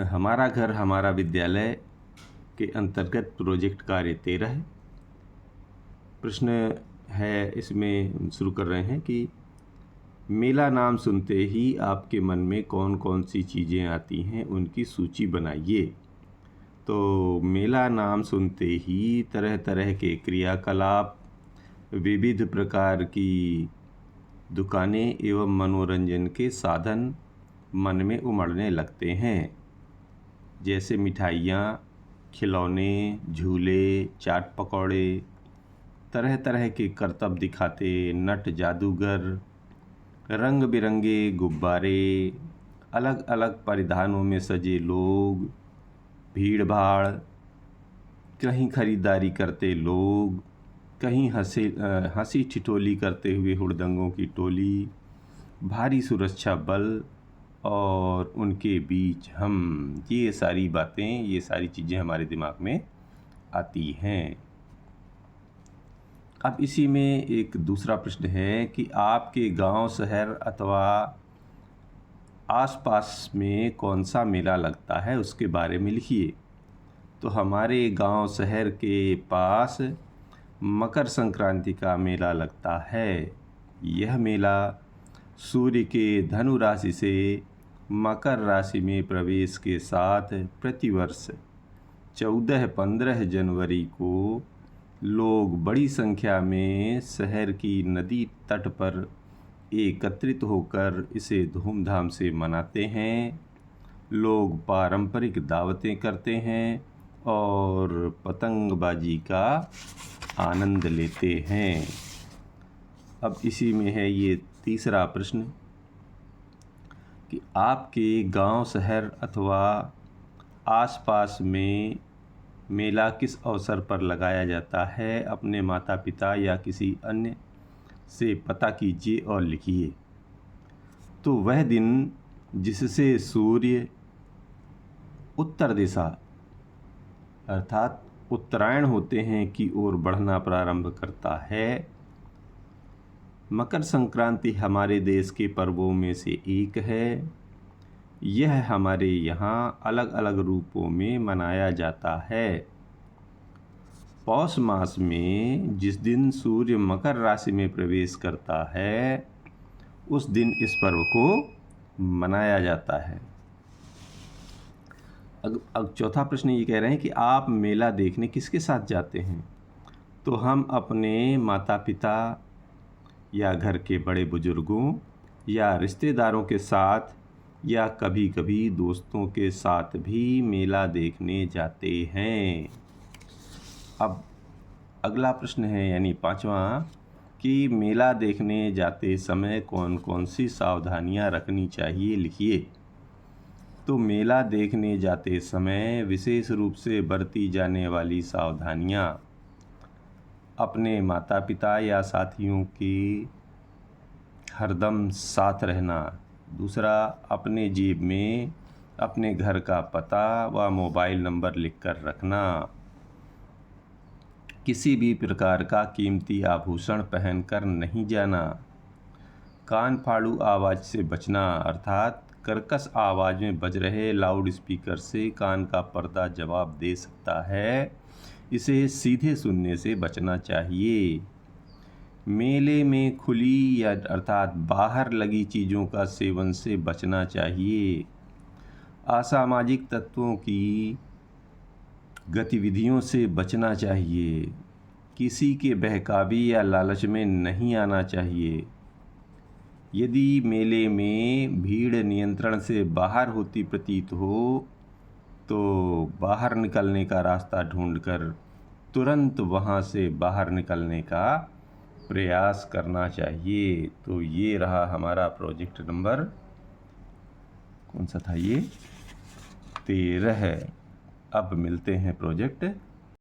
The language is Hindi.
हमारा घर हमारा विद्यालय के अंतर्गत प्रोजेक्ट कार्य 13 है। प्रश्न है, इसमें शुरू कर रहे हैं कि मेला नाम सुनते ही आपके मन में कौन कौन सी चीज़ें आती हैं, उनकी सूची बनाइए। तो मेला नाम सुनते ही तरह तरह के क्रियाकलाप, विविध प्रकार की दुकानें एवं मनोरंजन के साधन मन में उमड़ने लगते हैं, जैसे मिठाइयाँ, खिलौने, झूले, चाट पकौड़े, तरह तरह के करतब दिखाते नट जादूगर, रंग बिरंगे गुब्बारे, अलग अलग परिधानों में सजे लोग, भीड़ भाड़, कहीं खरीदारी करते लोग, कहीं हंसी ठिठोली करते हुए हुड़दंगों की टोली, भारी सुरक्षा बल और उनके बीच हम। ये सारी बातें, ये सारी चीज़ें हमारे दिमाग में आती हैं। अब इसी में एक दूसरा प्रश्न है कि आपके गांव, शहर अथवा आसपास में कौन सा मेला लगता है, उसके बारे में लिखिए। तो हमारे गांव, शहर के पास मकर संक्रांति का मेला लगता है। यह मेला सूर्य के धनु राशि से मकर राशि में प्रवेश के साथ प्रतिवर्ष 14-15 जनवरी को लोग बड़ी संख्या में शहर की नदी तट पर एकत्रित होकर इसे धूमधाम से मनाते हैं। लोग पारंपरिक दावतें करते हैं और पतंगबाजी का आनंद लेते हैं। अब इसी में है ये तीसरा प्रश्न कि आपके गांव, शहर अथवा आसपास में मेला किस अवसर पर लगाया जाता है, अपने माता पिता या किसी अन्य से पता कीजिए और लिखिए। तो वह दिन जिससे सूर्य उत्तर दिशा अर्थात उत्तरायण होते हैं की ओर बढ़ना प्रारंभ करता है। मकर संक्रांति हमारे देश के पर्वों में से एक है। यह हमारे यहाँ अलग अलग रूपों में मनाया जाता है। पौष मास में जिस दिन सूर्य मकर राशि में प्रवेश करता है, उस दिन इस पर्व को मनाया जाता है। अब चौथा प्रश्न ये कह रहे हैं कि आप मेला देखने किसके साथ जाते हैं। तो हम अपने माता पिता या घर के बड़े बुजुर्गों या रिश्तेदारों के साथ या कभी कभी दोस्तों के साथ भी मेला देखने जाते हैं। अब अगला प्रश्न है, यानी पांचवा, कि मेला देखने जाते समय कौन कौन सी सावधानियां रखनी चाहिए, लिखिए। तो मेला देखने जाते समय विशेष रूप से बरती जाने वाली सावधानियां: अपने माता पिता या साथियों के हरदम साथ रहना। दूसरा, अपने जेब में अपने घर का पता व मोबाइल नंबर लिखकर रखना। किसी भी प्रकार का कीमती आभूषण पहनकर नहीं जाना। कान फाड़ू आवाज़ से बचना, अर्थात कर्कश आवाज़ में बज रहे लाउड स्पीकर से कान का पर्दा जवाब दे सकता है, इसे सीधे सुनने से बचना चाहिए। मेले में खुली या अर्थात बाहर लगी चीज़ों का सेवन से बचना चाहिए। असामाजिक तत्वों की गतिविधियों से बचना चाहिए। किसी के बहकावे या लालच में नहीं आना चाहिए। यदि मेले में भीड़ नियंत्रण से बाहर होती प्रतीत हो, तो बाहर निकलने का रास्ता ढूंढकर तुरंत वहां से बाहर निकलने का प्रयास करना चाहिए। तो ये रहा हमारा प्रोजेक्ट नंबर, कौन सा था ये, 13 है। अब मिलते हैं प्रोजेक्ट